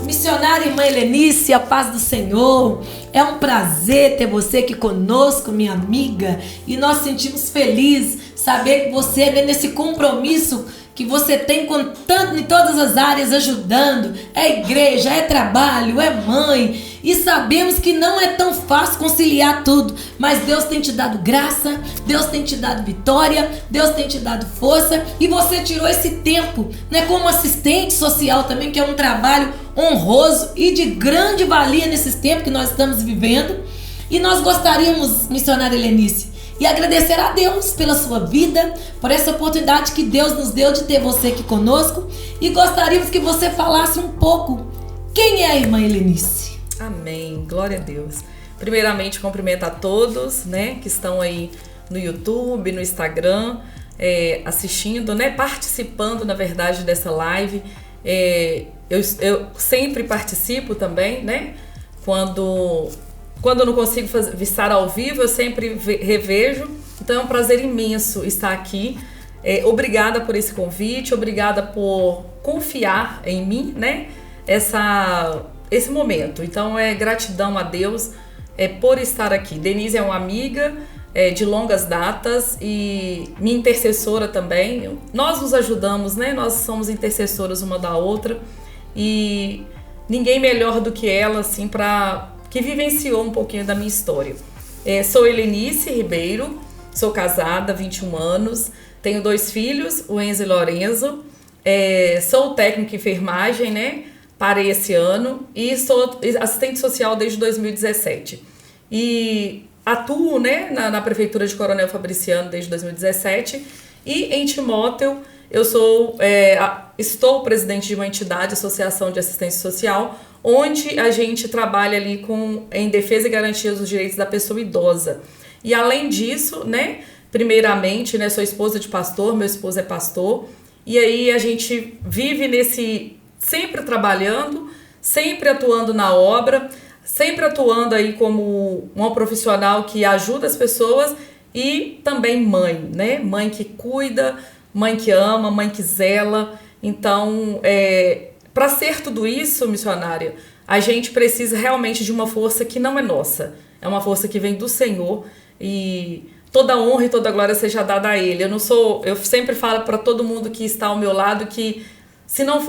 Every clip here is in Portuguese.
Missionária irmã Helenice, a paz do Senhor. É um prazer ter você aqui conosco, minha amiga, e nós sentimos felizes saber que você é nesse compromisso que você tem com tanto em todas as áreas, ajudando. É igreja, é trabalho, é mãe, e sabemos que não é tão fácil conciliar tudo, mas Deus tem te dado graça, Deus tem te dado vitória, Deus tem te dado força, e você tirou esse tempo, né, como assistente social também, que é um trabalho honroso e de grande valia nesses tempos que nós estamos vivendo. E nós gostaríamos, missionária Helenice, e agradecer a Deus pela sua vida, por essa oportunidade que Deus nos deu de ter você aqui conosco, e gostaríamos que você falasse um pouco quem é a irmã Helenice. Amém, glória a Deus. Primeiramente, cumprimento a todos, né, que estão aí no YouTube, no Instagram, assistindo, né, participando, na verdade, dessa live. Eu sempre participo também, né, quando eu não consigo estar ao vivo, eu sempre revejo. Então é um prazer imenso estar aqui. Obrigada por esse convite, obrigada por confiar em mim, né? Esse momento. Então é gratidão a Deus por estar aqui. Denise é uma amiga de longas datas e minha intercessora também. Nós nos ajudamos, né? Nós somos intercessoras uma da outra e ninguém melhor do que ela, assim, que vivenciou um pouquinho da minha história. Sou Helenice Ribeiro, sou casada, 21 anos, tenho 2 filhos, o Enzo e Lorenzo, sou técnica em enfermagem, né? Parei esse ano e sou assistente social desde 2017. E atuo, né, na Prefeitura de Coronel Fabriciano desde 2017 e em Timóteo eu estou presidente de uma entidade, Associação de Assistência Social, onde a gente trabalha ali em defesa e garantia dos direitos da pessoa idosa. E além disso, né, primeiramente, né, sou esposa de pastor, meu esposo é pastor, e aí a gente vive sempre trabalhando, sempre atuando na obra, sempre atuando aí como uma profissional que ajuda as pessoas e também mãe, né, mãe que cuida, mãe que ama, mãe que zela. Então, para ser tudo isso, missionária, a gente precisa realmente de uma força que não é nossa. É uma força que vem do Senhor e toda honra e toda glória seja dada a Ele. Eu sempre falo para todo mundo que está ao meu lado que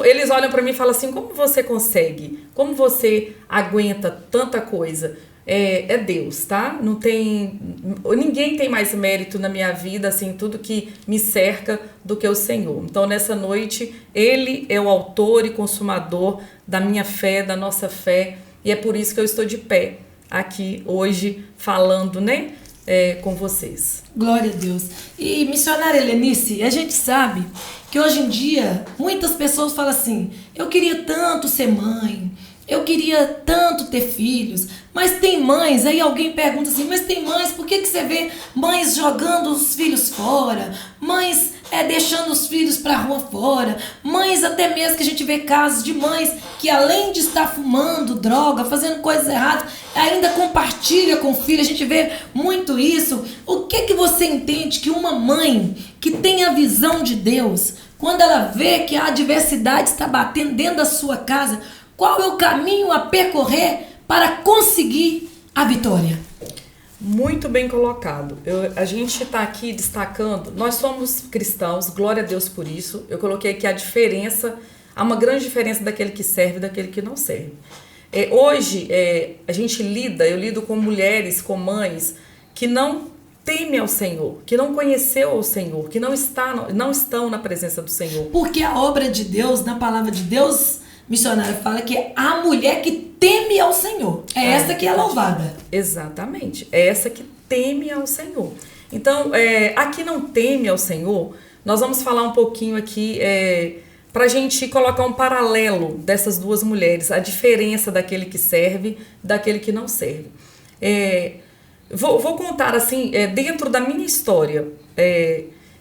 eles olham para mim e falam assim: como você consegue? Como você aguenta tanta coisa? É Deus, tá? Ninguém tem mais mérito na minha vida, assim, tudo que me cerca do que o Senhor. Então, nessa noite, Ele é o autor e consumador da minha fé, da nossa fé, e é por isso que eu estou de pé aqui hoje falando, né, com vocês. Glória a Deus. E, missionária Helenice, a gente sabe que hoje em dia muitas pessoas falam assim: eu queria tanto ser mãe, eu queria tanto ter filhos, mas tem mães, aí alguém pergunta assim: mas tem mães, por que você vê mães jogando os filhos fora, mães deixando os filhos pra rua fora, mães até mesmo que a gente vê casos de mães que além de estar fumando droga, fazendo coisas erradas, ainda compartilha com o filho, a gente vê muito isso. O que você entende que uma mãe que tem a visão de Deus, quando ela vê que a adversidade está batendo dentro da sua casa, qual é o caminho a percorrer para conseguir a vitória? Muito bem colocado. A gente está aqui destacando, nós somos cristãos, glória a Deus por isso. Eu coloquei aqui há uma grande diferença daquele que serve e daquele que não serve. Hoje, eu lido com mulheres, com mães que não temem ao Senhor, que não conheceu o Senhor, que não estão na presença do Senhor. Porque a obra de Deus, na palavra de Deus, missionária, fala que é a mulher que teme ao Senhor. Essa que é louvada. Exatamente. É essa que teme ao Senhor. Então, a que não teme ao Senhor, nós vamos falar um pouquinho aqui para a gente colocar um paralelo dessas duas mulheres, a diferença daquele que serve e daquele que não serve. Vou contar assim, dentro da minha história.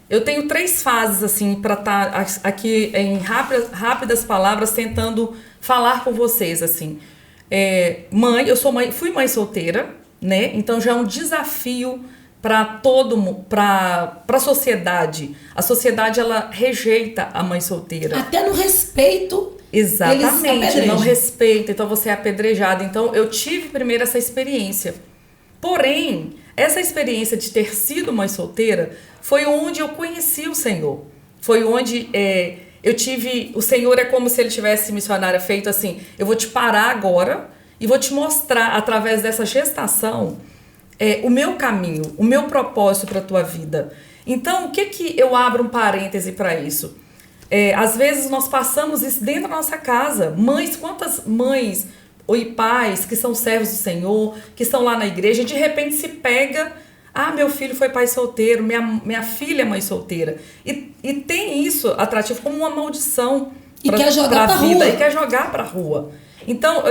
Eu tenho 3 fases assim para estar aqui em rápidas palavras tentando falar com vocês assim. Fui mãe solteira, né? Então já é um desafio para a sociedade. A sociedade, ela rejeita a mãe solteira. Até no respeito. Exatamente, não respeita, então você é apedrejado. Então eu tive primeiro essa experiência. Porém, essa experiência de ter sido mãe solteira foi onde eu conheci o Senhor. Foi onde eu tive... O Senhor é como se ele tivesse, missionária, feito assim: eu vou te parar agora e vou te mostrar, através dessa gestação, o meu caminho, o meu propósito para a tua vida. Então, o que eu abro um parêntese para isso? Às vezes nós passamos isso dentro da nossa casa. Mães, quantas mães e pais que são servos do Senhor, que estão lá na igreja, e de repente se pega: ah, meu filho foi pai solteiro, minha filha é mãe solteira. E tem isso atrativo como uma maldição quer jogar pra vida, rua. e quer jogar pra rua. Então,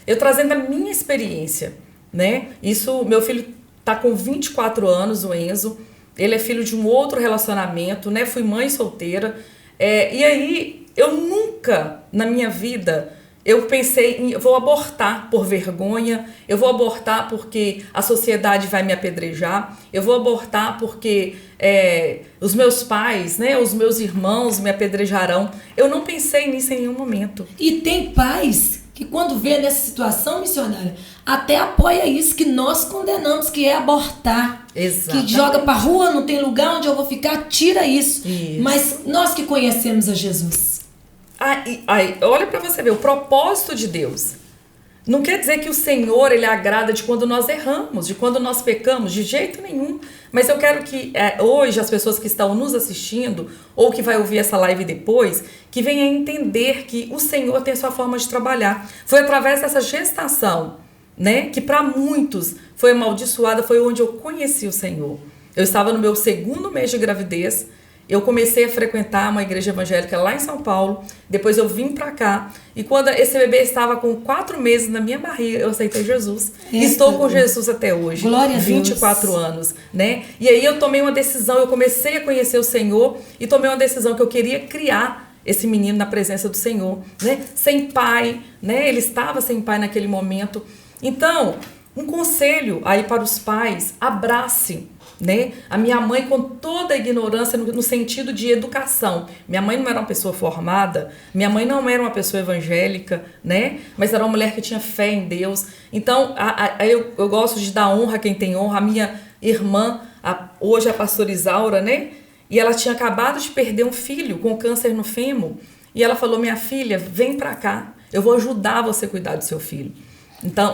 eu trazendo a minha experiência, né? Isso, meu filho tá com 24 anos, o Enzo. Ele é filho de um outro relacionamento, né? Fui mãe solteira. E aí, eu nunca na minha vida eu pensei em: eu vou abortar por vergonha, eu vou abortar porque a sociedade vai me apedrejar, eu vou abortar porque os meus pais, né, os meus irmãos me apedrejarão. Eu não pensei nisso em nenhum momento. E tem pais que, quando vê nessa situação, missionária, até apoia isso que nós condenamos, que é abortar. Exatamente. Que joga pra rua, não tem lugar onde eu vou ficar, tira isso. Mas nós que conhecemos a Jesus. Olha para você ver, o propósito de Deus não quer dizer que o Senhor, ele agrada de quando nós erramos, de quando nós pecamos, de jeito nenhum. Mas eu quero que hoje as pessoas que estão nos assistindo, ou que vai ouvir essa live depois, que venham entender que o Senhor tem a sua forma de trabalhar. Foi através dessa gestação, né, que para muitos foi amaldiçoada, foi onde eu conheci o Senhor. Eu estava no meu 2º mês de gravidez. Eu comecei a frequentar uma igreja evangélica lá em São Paulo. Depois eu vim pra cá. E quando esse bebê estava com 4 meses na minha barriga, eu aceitei Jesus. Estou com Jesus até hoje. Glória a Deus. 24 anos, né? E aí eu tomei uma decisão, eu comecei a conhecer o Senhor e tomei uma decisão que eu queria criar esse menino na presença do Senhor, né? Sem pai, né? Ele estava sem pai naquele momento. Então, um conselho aí para os pais: abrace, né? A minha mãe, com toda a ignorância no sentido de educação, minha mãe não era uma pessoa formada, minha mãe não era uma pessoa evangélica, né? Mas era uma mulher que tinha fé em Deus. Então, eu gosto de dar honra a quem tem honra. A minha irmã, hoje a pastora Isaura, né? E ela tinha acabado de perder um filho com câncer no fêmur. E ela falou: minha filha, vem pra cá, eu vou ajudar você a cuidar do seu filho.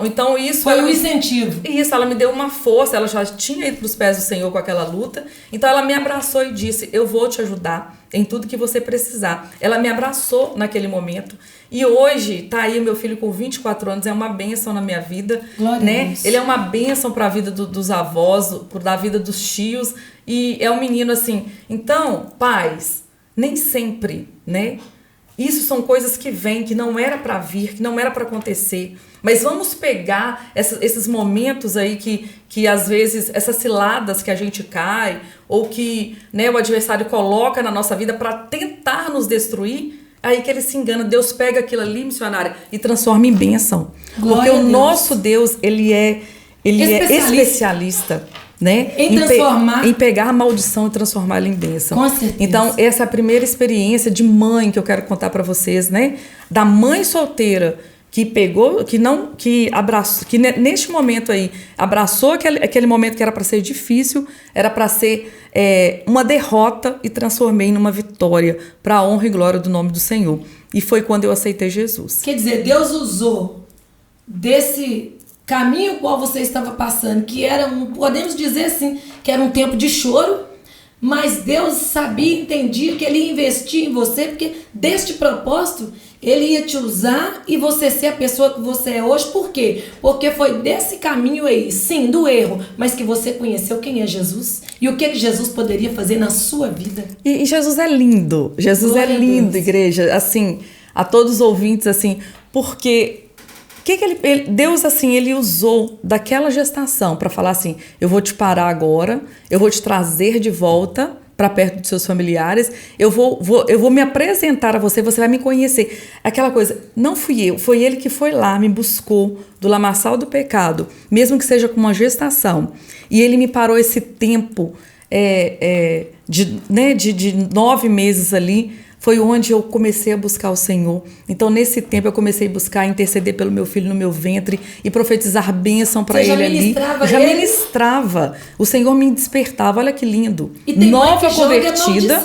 Então isso foi um incentivo. Isso, ela me deu uma força. Ela já tinha ido para os pés do Senhor com aquela luta. Então ela me abraçou e disse: eu vou te ajudar em tudo que você precisar. Ela me abraçou naquele momento. E hoje tá aí o meu filho com 24 anos, é uma bênção na minha vida, né? Ele é uma bênção para a vida dos avós, da vida dos tios, e é um menino assim. Então, pais, nem sempre, né? Isso são coisas que vêm, que não era para vir, que não era para acontecer. Mas vamos pegar esses momentos aí que às vezes, essas ciladas que a gente cai, ou que, né, o adversário coloca na nossa vida para tentar nos destruir, aí que ele se engana. Deus pega aquilo ali, missionária, e transforma em bênção. Porque o nosso Deus, ele é especialista, né? Em transformar. Em pegar a maldição e transformá-la em bênção. Com certeza. Então, essa é a primeira experiência de mãe que eu quero contar para vocês, né? Da mãe solteira que pegou, que abraçou, que neste momento aí abraçou aquele momento que era para ser difícil, era para ser uma derrota, e transformei numa vitória para a honra e glória do nome do Senhor. E foi quando eu aceitei Jesus. Quer dizer, Deus usou desse caminho qual você estava passando, que era podemos dizer assim, que era um tempo de choro, mas Deus sabia, entendia que Ele ia investir em você, porque deste propósito Ele ia te usar e você ser a pessoa que você é hoje. Por quê? Porque foi desse caminho aí, sim, do erro, mas que você conheceu quem é Jesus e o que Jesus poderia fazer na sua vida. E Jesus é lindo, Jesus Glória é lindo, igreja, assim, a todos os ouvintes, assim, porque Deus, assim, Ele usou daquela gestação para falar assim: eu vou te parar agora, eu vou te trazer de volta, para perto dos seus familiares, eu vou me apresentar a você, você vai me conhecer. Aquela coisa, não fui eu, foi ele que foi lá, me buscou do lamaçal do pecado, mesmo que seja com uma gestação. E ele me parou esse tempo de 9 meses ali, foi onde eu comecei a buscar o Senhor. Então, nesse tempo, eu comecei a buscar, interceder pelo meu filho no meu ventre e profetizar bênção para ele ali. Já ministrava. O Senhor me despertava. Olha que lindo. E tem nova convertida.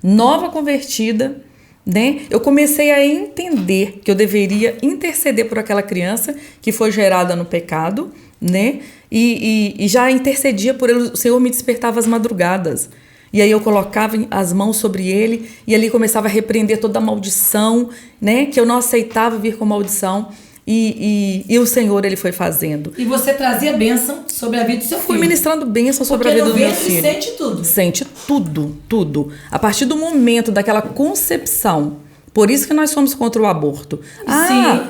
Nova convertida. Né? Eu comecei a entender que eu deveria interceder por aquela criança que foi gerada no pecado, né? E já intercedia por ele. O Senhor me despertava às madrugadas. E aí eu colocava as mãos sobre ele e ali começava a repreender toda a maldição, né? Que eu não aceitava vir com maldição. E o Senhor, ele foi fazendo. E você trazia bênção sobre a vida do seu filho. Fui ministrando bênção sobre a vida do meu filho. Porque sente tudo. Sente tudo, tudo. A partir do momento daquela concepção. Por isso que nós somos contra o aborto. Sim.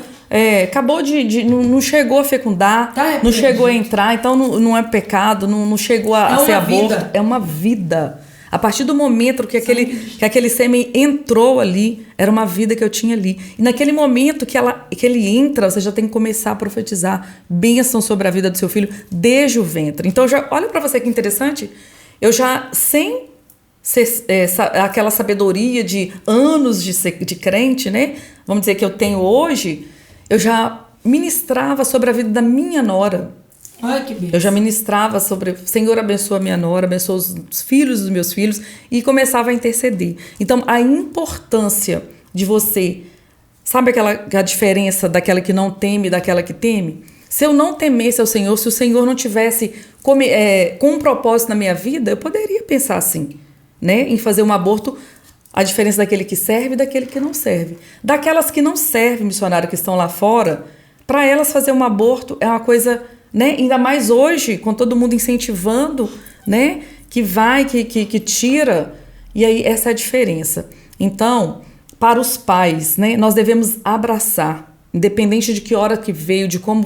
Acabou não chegou a fecundar, não chegou a entrar, então não é pecado, não chegou a ser aborto. É uma vida. A partir do momento que aquele sêmen entrou ali, era uma vida que eu tinha ali. E naquele momento que ele entra, você já tem que começar a profetizar bênção sobre a vida do seu filho desde o ventre. Então, olha para você que interessante, eu já sem aquela sabedoria de anos de crente, né? Vamos dizer que eu tenho hoje, eu já ministrava sobre a vida da minha nora. Ai, que bênção. Eu já ministrava sobre, Senhor, abençoa a minha nora, abençoa os filhos dos meus filhos, e começava a interceder. Então, a importância de você, sabe a diferença daquela que não teme e daquela que teme? Se eu não temesse ao Senhor, se o Senhor não tivesse com um propósito na minha vida, eu poderia pensar assim, né, em fazer um aborto. A diferença daquele que serve e daquele que não serve. Daquelas que não servem, missionário, que estão lá fora, para elas fazer um aborto é uma coisa, né? Ainda mais hoje, com todo mundo incentivando, né? Que vai, que tira. E aí, essa é a diferença. Então, para os pais, né? Nós devemos abraçar. Independente de que hora que veio, de como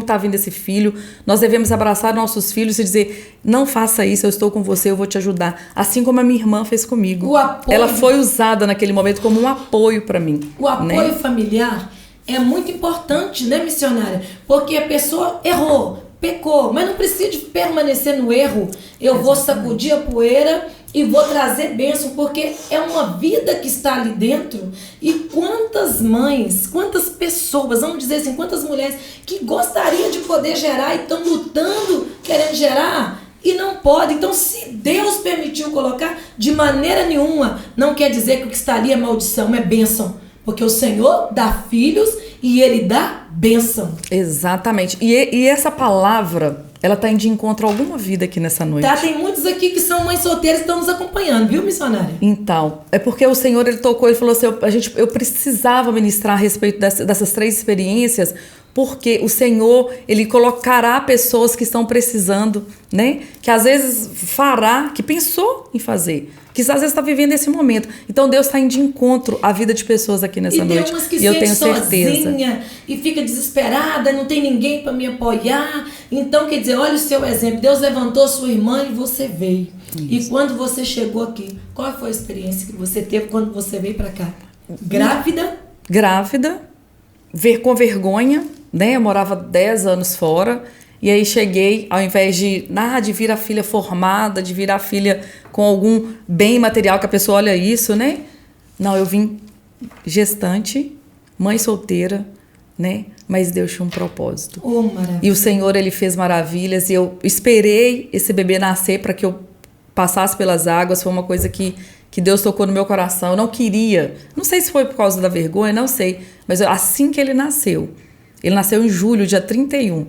está vindo esse filho, nós devemos abraçar nossos filhos e dizer, não faça isso, eu estou com você, eu vou te ajudar. Assim como a minha irmã fez comigo. Ela foi usada naquele momento como um apoio para mim. O apoio familiar é muito importante, né, missionária? Porque a pessoa errou, pecou, mas não precisa de permanecer no erro. Eu vou sacudir a poeira e vou trazer bênção, porque é uma vida que está ali dentro. E quantas mães, quantas pessoas, vamos dizer assim, quantas mulheres que gostariam de poder gerar e estão lutando, querendo gerar e não podem. Então, se Deus permitiu colocar, de maneira nenhuma, não quer dizer que o que está ali é maldição, é bênção. Porque o Senhor dá filhos e Ele dá bênção. Exatamente. E essa palavra, ela está indo de encontro a alguma vida aqui nessa noite. Tem muitos aqui que são mães solteiras que estão nos acompanhando, viu, missionária? Então, é porque o Senhor, Ele tocou e falou assim, eu precisava ministrar a respeito dessas 3 experiências, porque o Senhor, Ele colocará pessoas que estão precisando, né? Que às vezes fará, que pensou em fazer, que às vezes está vivendo esse momento. Então Deus está indo de encontro à vida de pessoas aqui nessa noite. Tem umas que e eu tenho certeza. Sozinha e fica desesperada, não tem ninguém para me apoiar. Então, quer dizer, olha o seu exemplo. Deus levantou sua irmã e você veio. Isso. E quando você chegou aqui, qual foi a experiência que você teve quando você veio para cá? Grávida, com vergonha, né? Eu morava 10 anos fora. E aí cheguei, ao invés de vir a filha formada, de vir a filha com algum bem material, que a pessoa olha isso, né? Não, eu vim gestante, mãe solteira, né? Mas Deus tinha um propósito. E o Senhor, Ele fez maravilhas. E eu esperei esse bebê nascer para que eu passasse pelas águas. Foi uma coisa que Deus tocou no meu coração. Eu não queria, não sei se foi por causa da vergonha, não sei. Mas assim que ele nasceu em julho, dia 31.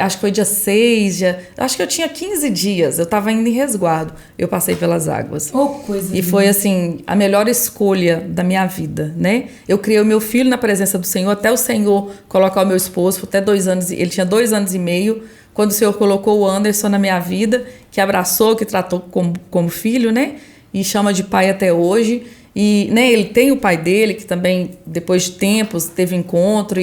Acho que foi dia 6, acho que eu tinha 15 dias, eu estava indo em resguardo, eu passei pelas águas. Coisa e linda. Foi assim, a melhor escolha da minha vida, né? Eu criei o meu filho na presença do Senhor, até o Senhor colocar o meu esposo, até 2 anos, ele tinha 2 anos e meio, quando o Senhor colocou o Anderson na minha vida, que abraçou, que tratou como filho, né? E chama de pai até hoje. E, né, ele tem o pai dele, que também, depois de tempos, teve encontro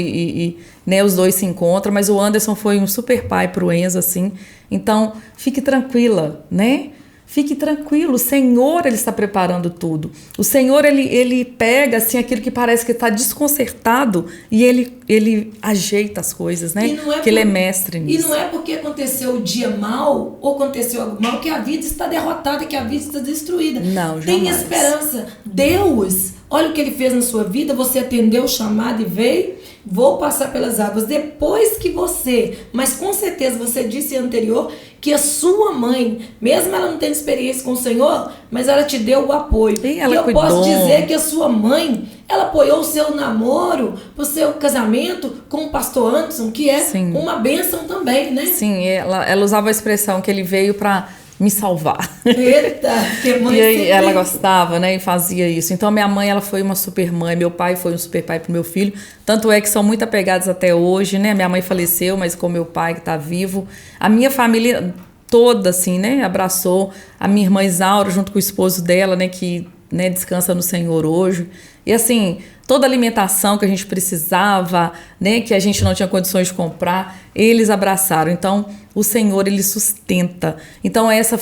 né, os dois se encontram, mas o Anderson foi um super pai pro Enzo, assim. Então, fique tranquila, né? Fique tranquilo, o Senhor, Ele está preparando tudo. O Senhor, Ele pega assim, aquilo que parece que está desconcertado e ele ajeita as coisas, né? Porque Ele é mestre nisso. E não é porque aconteceu o dia mal ou aconteceu algo mal que a vida está derrotada, que a vida está destruída. Não, jamais. Tem esperança. Deus, olha o que Ele fez na sua vida, você atendeu o chamado e veio. Vou passar pelas águas depois que você, mas com certeza você disse anterior que a sua mãe, mesmo ela não tendo experiência com o Senhor, mas ela te deu o apoio. E eu cuidou. Posso dizer que a sua mãe, ela apoiou o seu namoro, o seu casamento com o pastor Anderson, que é Sim. uma bênção também, né? Sim, ela usava a expressão que ele veio para me salvar. Eita, que mãe. E aí ela gostava, né, e fazia isso. Então minha mãe, ela foi uma super mãe, meu pai foi um super pai pro meu filho, tanto é que são muito apegados até hoje, né? Minha mãe faleceu, mas com meu pai que tá vivo. A minha família toda, assim, né, abraçou a minha irmã Isaura junto com o esposo dela, né, que, né, descansa no Senhor hoje. E assim, toda a alimentação que a gente precisava, né, que a gente não tinha condições de comprar, eles abraçaram. Então, o Senhor, Ele sustenta. Então, essa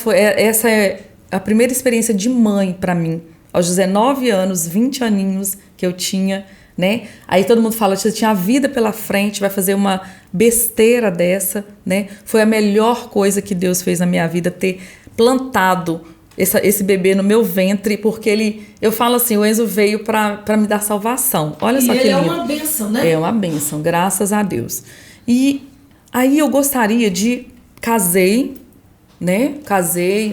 é a primeira experiência de mãe para mim. Aos 19 anos, 20 aninhos que eu tinha, né? Aí todo mundo fala, você tinha a vida pela frente, vai fazer uma besteira dessa, né? Foi a melhor coisa que Deus fez na minha vida, ter plantado esse bebê no meu ventre, porque eu falo assim, o Enzo veio para me dar salvação. Olha só que lindo. E ele é uma bênção, né? É uma bênção, graças a Deus. E aí eu gostaria casei, né?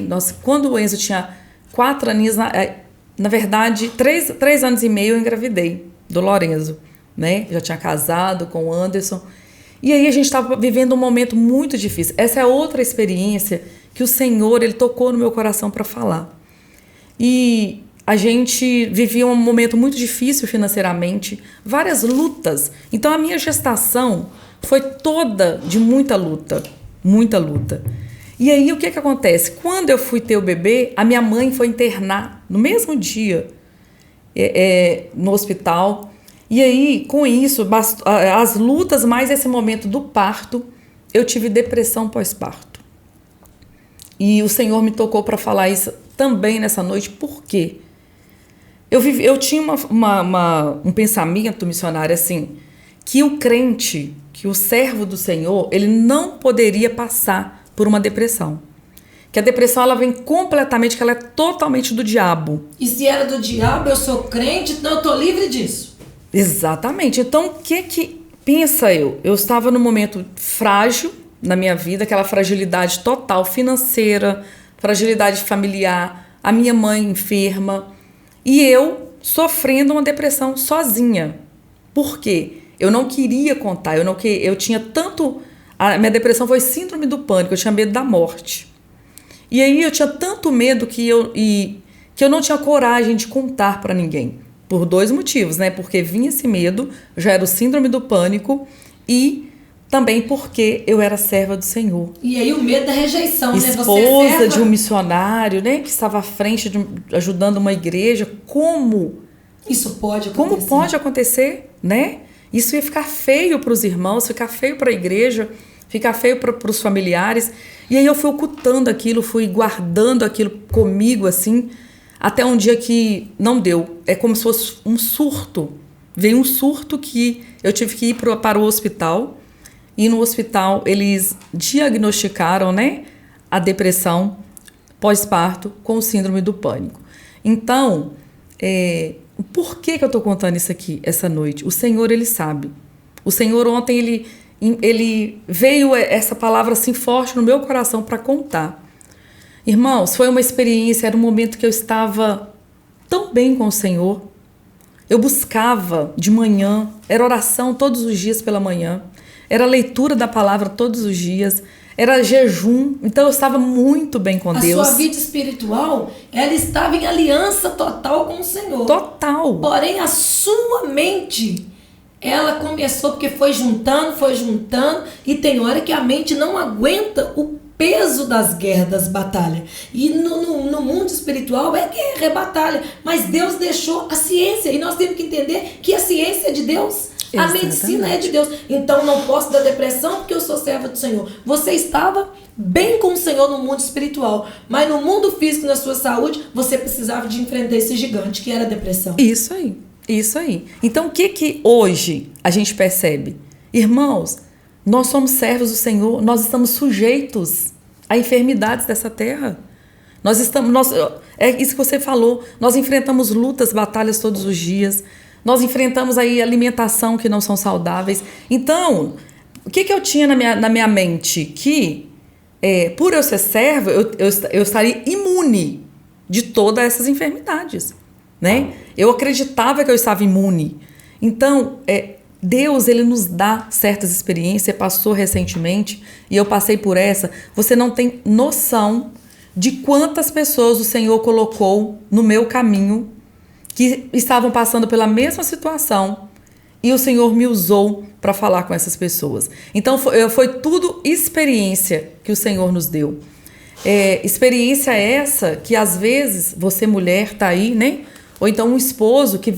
Nossa, quando o Enzo tinha 4 aninhos, na verdade, 3 anos e meio eu engravidei do Lorenzo, né? Já tinha casado com o Anderson. E aí a gente estava vivendo um momento muito difícil. Essa é outra experiência que o Senhor, Ele tocou no meu coração para falar. E a gente vivia um momento muito difícil financeiramente, várias lutas. Então a minha gestação foi toda de muita luta, muita luta. E aí o que acontece? Quando eu fui ter o bebê, a minha mãe foi internar no mesmo dia no hospital. E aí, com isso, as lutas mais esse momento do parto, eu tive depressão pós-parto. E o Senhor me tocou para falar isso também nessa noite. Por quê? Eu tinha um pensamento missionário assim, que o crente, que o servo do Senhor, ele não poderia passar por uma depressão. Que a depressão, ela vem completamente, que ela é totalmente do diabo. E se era do diabo, eu sou crente, então eu tô livre disso. Exatamente. Então, o que pensa eu? Eu estava num momento frágil na minha vida, aquela fragilidade total financeira, fragilidade familiar, a minha mãe enferma, e eu sofrendo uma depressão sozinha. Por quê? Eu não queria contar, eu tinha tanto... A minha depressão foi síndrome do pânico, eu tinha medo da morte. E aí eu tinha tanto medo que eu não tinha coragem de contar para ninguém. Por 2 motivos, né? Porque vinha esse medo, já era o síndrome do pânico, e também porque eu era serva do Senhor. E aí o medo da rejeição, esposa, né? Você de um missionário, né? Que estava à frente, ajudando uma igreja. Como isso pode acontecer? Como pode acontecer, né? Isso ia ficar feio para os irmãos, ficar feio para a igreja, ficar feio para os familiares. E aí eu fui ocultando aquilo, fui guardando aquilo comigo, assim, até um dia que não deu. É como se fosse um surto. Veio um surto que eu tive que ir para o hospital. E no hospital eles diagnosticaram, né, a depressão pós-parto com síndrome do pânico. Então, por que eu estou contando isso aqui essa noite? O Senhor, Ele sabe. O Senhor ontem, ele veio essa palavra assim forte no meu coração para contar. Irmãos, foi uma experiência, era um momento que eu estava tão bem com o Senhor. Eu buscava de manhã, era oração todos os dias pela manhã, era leitura da palavra todos os dias, era jejum, então eu estava muito bem com Deus. A sua vida espiritual, ela estava em aliança total com o Senhor. Total. Porém, a sua mente, ela começou porque foi juntando, e tem hora que a mente não aguenta o peso das guerras, das batalhas. E no mundo espiritual é guerra, é batalha. Mas Deus deixou a ciência, e nós temos que entender que a ciência é de Deus. A medicina é de Deus. Então não posso dar depressão porque eu sou serva do Senhor. Você estava bem com o Senhor no mundo espiritual, mas no mundo físico, na sua saúde, você precisava de enfrentar esse gigante que era a depressão. Isso aí, isso aí. Então o que hoje a gente percebe? Irmãos, nós somos servos do Senhor, nós estamos sujeitos a enfermidades dessa terra. É isso que você falou, nós enfrentamos lutas, batalhas todos os dias, nós enfrentamos aí alimentação que não são saudáveis. Então, o que eu tinha na minha mente? Que por eu ser servo, eu estaria imune de todas essas enfermidades, né? Eu acreditava que eu estava imune. Então, Deus, ele nos dá certas experiências, passou recentemente, e eu passei por essa. Você não tem noção de quantas pessoas o Senhor colocou no meu caminho que estavam passando pela mesma situação e o Senhor me usou para falar com essas pessoas. Então, foi tudo experiência que o Senhor nos deu. Experiência essa que, às vezes, você mulher está aí, né? Ou então um esposo que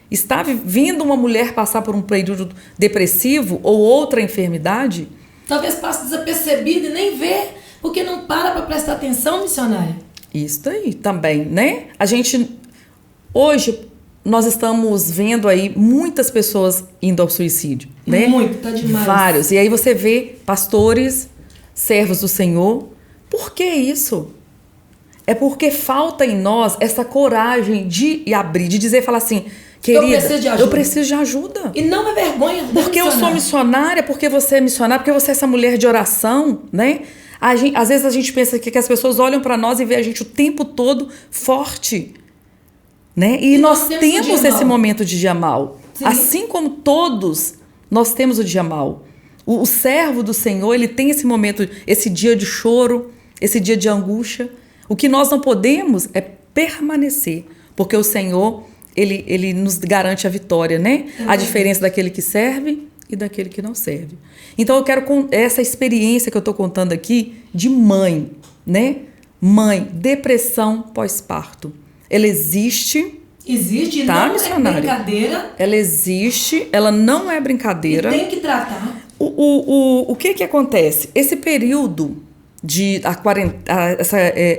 está vendo uma mulher passar por um período depressivo ou outra enfermidade. Talvez passe desapercebido e nem vê, porque não para prestar atenção, missionária. Isso aí também, né? Hoje, nós estamos vendo aí muitas pessoas indo ao suicídio, né? Muito, tá demais. Vários. E aí você vê pastores, servos do Senhor. Por que isso? É porque falta em nós essa coragem de abrir, de dizer, falar assim, querida, eu preciso de ajuda. E não é vergonha. Porque eu sou missionária, porque você é missionária, porque você é essa mulher de oração, né? Às vezes a gente pensa que as pessoas olham para nós e vê a gente o tempo todo forte, né? E nós temos esse momento de dia mal. Sim. Assim como todos, nós temos o dia mal. O servo do Senhor, ele tem esse momento, esse dia de choro, esse dia de angústia. O que nós não podemos é permanecer, porque o Senhor, ele nos garante a vitória, né? A diferença daquele que serve e daquele que não serve. Então eu quero, com essa experiência que eu estou contando aqui, de mãe, né? Mãe, depressão pós-parto. Ela existe. Existe, tá, não missionária? É brincadeira. Ela existe, ela não é brincadeira. E tem que tratar. O que acontece? Esse período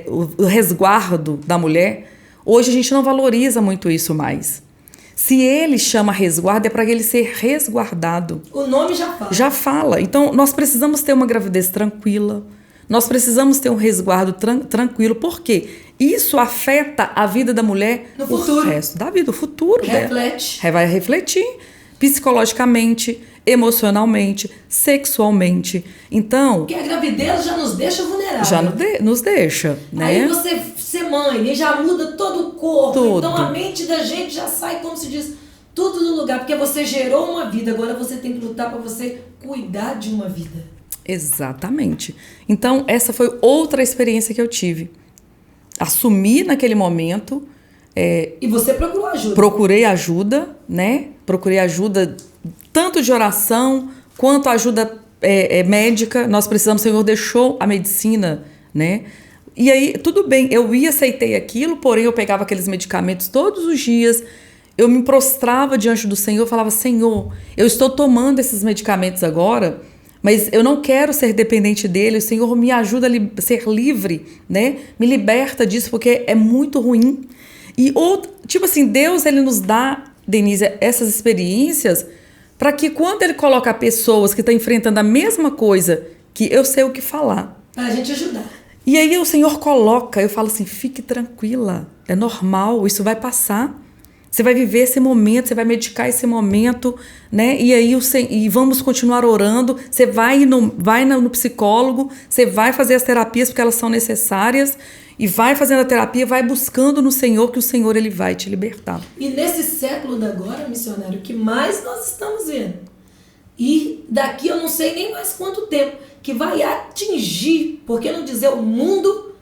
o resguardo da mulher, hoje a gente não valoriza muito isso mais. Se ele chama resguardo, é para ele ser resguardado. O nome já fala. Já fala. Então, nós precisamos ter uma gravidez tranquila. Nós precisamos ter um resguardo tranquilo. Por quê? Isso afeta a vida da mulher no futuro. O resto da vida, o futuro Reflete. dela. Vai refletir psicologicamente, emocionalmente, sexualmente. Então... Porque a gravidez já nos deixa vulneráveis. Já nos deixa, né? Aí você ser mãe e já muda todo o corpo. Tudo. Então a mente da gente já sai, como se diz, tudo no lugar. Porque você gerou uma vida, agora você tem que lutar para você cuidar de uma vida. Exatamente. Então essa foi outra experiência que eu tive. Assumi naquele momento... E você procurou ajuda? Procurei ajuda, né? Procurei ajuda tanto de oração quanto ajuda médica. Nós precisamos, o Senhor deixou a medicina, né? E aí, tudo bem, eu aceitei aquilo, porém eu pegava aqueles medicamentos todos os dias, eu me prostrava diante do Senhor, falava, Senhor, eu estou tomando esses medicamentos agora, mas eu não quero ser dependente dele, o Senhor me ajuda a ser livre, né? Me liberta disso, porque é muito ruim. E, tipo assim, Deus, ele nos dá, Denise, essas experiências para que quando ele coloca pessoas que estão enfrentando a mesma coisa, que eu sei o que falar. Para a gente ajudar. E aí o Senhor coloca, eu falo assim, fique tranquila, é normal, isso vai passar. Você vai viver esse momento, você vai medicar esse momento, né? E aí e vamos continuar orando. Você vai no psicólogo, você vai fazer as terapias porque elas são necessárias. E vai fazendo a terapia, vai buscando no Senhor, que o Senhor, ele vai te libertar. E nesse século da agora, missionário, o que mais nós estamos vendo? E daqui eu não sei nem mais quanto tempo, que vai atingir, por que não dizer o mundo,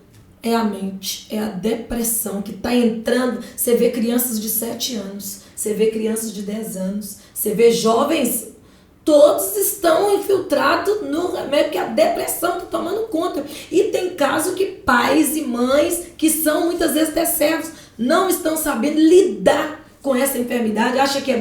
é a mente, é a depressão que está entrando. Você vê crianças de 7 anos, você vê crianças de 10 anos, você vê jovens, todos estão infiltrados no remédio, que a depressão está tomando conta. E tem caso que pais e mães, que são muitas vezes até servos, não estão sabendo lidar com essa enfermidade, acha que é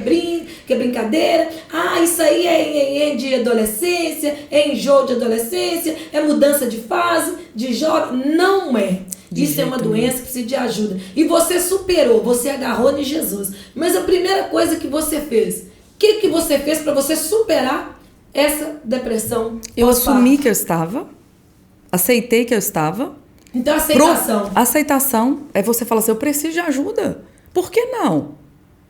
brincadeira. Ah, isso aí é de adolescência, é enjoo de adolescência, é mudança de fase, de jovem. Não é. Isso é uma doença que precisa de ajuda. E você superou, você agarrou em Jesus. Mas a primeira coisa que você fez, o que você fez para você superar essa depressão? Eu assumi que eu estava, aceitei que eu estava. Então, aceitação. Aceitação é você falar assim, eu preciso de ajuda. Por que não?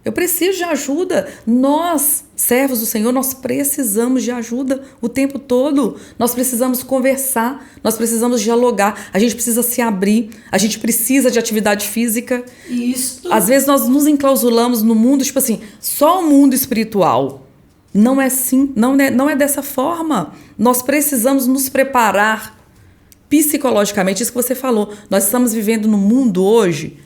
Eu preciso de ajuda. Nós, servos do Senhor, nós precisamos de ajuda o tempo todo. Nós precisamos conversar, nós precisamos dialogar, a gente precisa se abrir, a gente precisa de atividade física. Isso. Às vezes nós nos enclausulamos no mundo, tipo assim, só o mundo espiritual. Não é assim, não é dessa forma. Nós precisamos nos preparar psicologicamente, isso que você falou. Nós estamos vivendo no mundo hoje,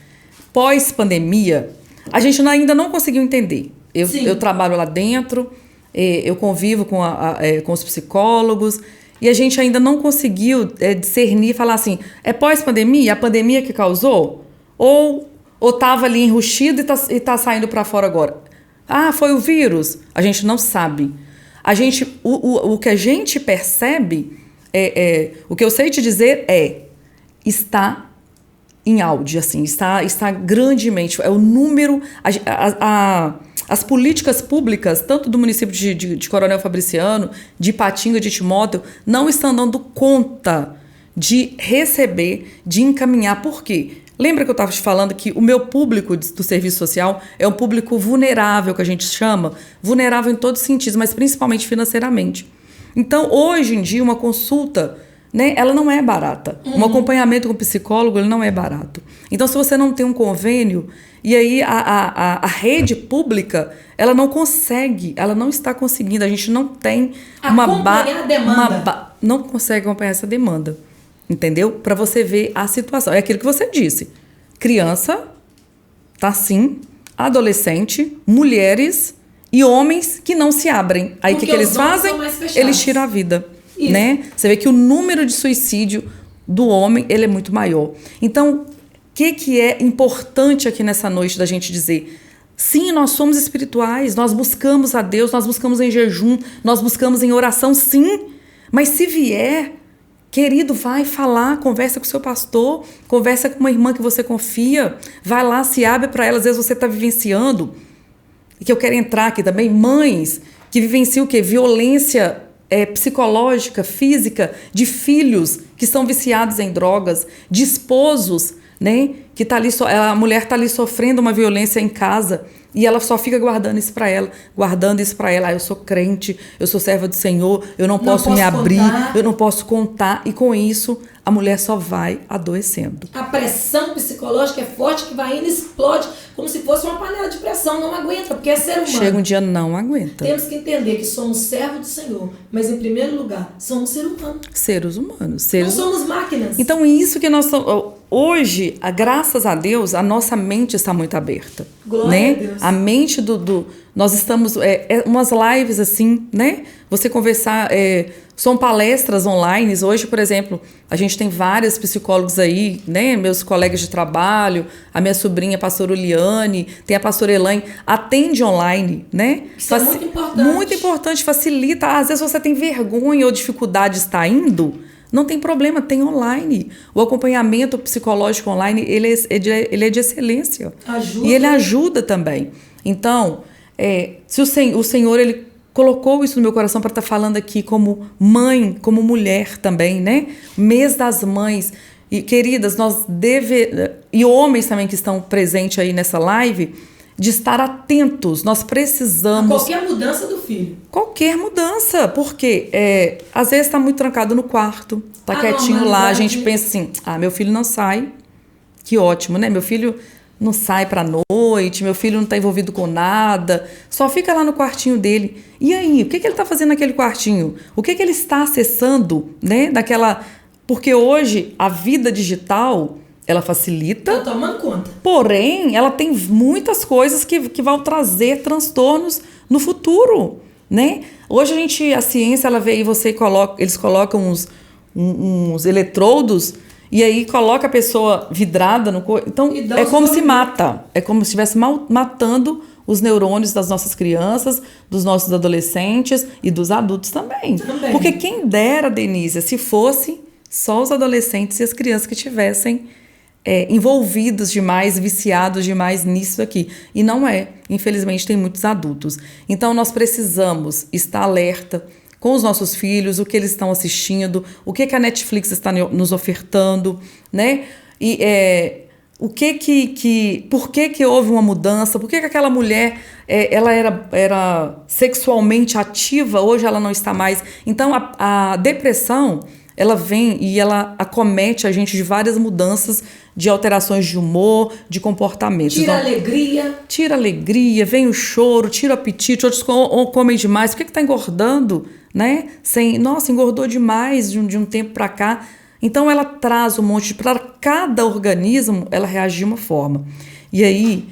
pós-pandemia, a gente ainda não conseguiu entender. Eu trabalho lá dentro, eu convivo com os psicólogos, e a gente ainda não conseguiu discernir e falar assim, é pós-pandemia? A pandemia que causou? Ou estava ali enrustido e tá saindo para fora agora? Ah, foi o vírus? A gente não sabe. O que a gente percebe, o que eu sei te dizer está em áudio, assim, está grandemente, é o número, as políticas públicas, tanto do município de Coronel Fabriciano, de Ipatinga, de Timóteo, não estão dando conta de receber, de encaminhar. Por quê? Lembra que eu estava te falando que o meu público do serviço social é um público vulnerável, que a gente chama, vulnerável em todos os sentidos, mas principalmente financeiramente. Então, hoje em dia, uma consulta, né, ela não é barata. Um acompanhamento com psicólogo, ele não é barato. Então, se você não tem um convênio, e aí a rede pública, ela não consegue, ela não está conseguindo, a gente não tem acompanhar a demanda. Não consegue acompanhar essa demanda, entendeu? Para você ver a situação. É aquilo que você disse. Criança, tá assim, adolescente, mulheres e homens que não se abrem. Aí o que eles fazem? Eles tiram a vida. Né? Você vê que o número de suicídio do homem, ele é muito maior. Então, o que é importante aqui nessa noite da gente dizer? Sim, nós somos espirituais, nós buscamos a Deus, nós buscamos em jejum, nós buscamos em oração, sim. Mas se vier, querido, vai falar, conversa com o seu pastor, conversa com uma irmã que você confia, vai lá, se abre para ela. Às vezes você está vivenciando, e que eu quero entrar aqui também, mães que vivenciam o quê? Violência psicológica, física, de filhos que estão viciados em drogas, de esposos, né, que tá ali a mulher está ali sofrendo uma violência em casa e ela só fica guardando isso para ela. Ah, eu sou crente, eu sou serva do Senhor, eu não posso me abrir, eu não posso contar. E com isso, a mulher só vai adoecendo. A pressão psicológica é forte, que vai indo e explode, como se fosse uma panela de pressão. Não aguenta, porque é ser humano. Chega um dia, não aguenta. Temos que entender que somos servos do Senhor, mas em primeiro lugar, somos seres humanos. Seres humanos. Não somos máquinas. Então, isso que nós somos... Hoje, graças a Deus, a nossa mente está muito aberta. Glória né? a Deus. A mente nós estamos... umas lives assim, né? Você conversar... são palestras online. Hoje, por exemplo, a gente tem vários psicólogos aí, né? Meus colegas de trabalho, a minha sobrinha, a pastora Uliane, tem a pastora Elaine, atende online, né? Isso é muito importante. Muito importante, facilita. Às vezes você tem vergonha ou dificuldade de estar indo, não tem problema, tem online. O acompanhamento psicológico online, ele é de excelência. Ajuda. E ele ajuda também. Então, se o Senhor, ele colocou isso no meu coração para estar falando aqui como mãe, como mulher também, né? Mês das mães. E, queridas, e homens também que estão presentes aí nessa live, de estar atentos. Nós precisamos... A qualquer mudança do filho. Qualquer mudança. Porque, às vezes, está muito trancado no quarto, está quietinho lá, a gente pensa assim, meu filho não sai. Que ótimo, né? Meu filho não sai pra noite, meu filho não está envolvido com nada, só fica lá no quartinho dele. E aí, o que ele está fazendo naquele quartinho? O que ele está acessando, né? Porque hoje a vida digital, ela facilita. Eu tô tomando conta. Porém, ela tem muitas coisas que vão trazer transtornos no futuro, né? Hoje a ciência, ela vê e eles colocam uns eletrodos E aí coloca a pessoa vidrada no corpo. Então, é como se mata. É como se estivesse matando os neurônios das nossas crianças, dos nossos adolescentes e dos adultos também. Porque quem dera, Denise, se fosse só os adolescentes e as crianças que tivessem envolvidos demais, viciados demais nisso aqui. E não é. Infelizmente, tem muitos adultos. Então, nós precisamos estar alerta com os nossos filhos, o que eles estão assistindo, o que a Netflix está nos ofertando, né? E por que houve uma mudança, por que aquela mulher ela era sexualmente ativa, hoje ela não está mais. Então, a depressão, ela vem e ela acomete a gente de várias mudanças, de alterações de humor, de comportamento. Tira alegria. Tira alegria, vem o choro, tira o apetite, outros comem demais. Por que está engordando? Né? Nossa, engordou demais de um tempo para cá. Então, ela traz um monte para cada organismo, ela reage de uma forma. E aí,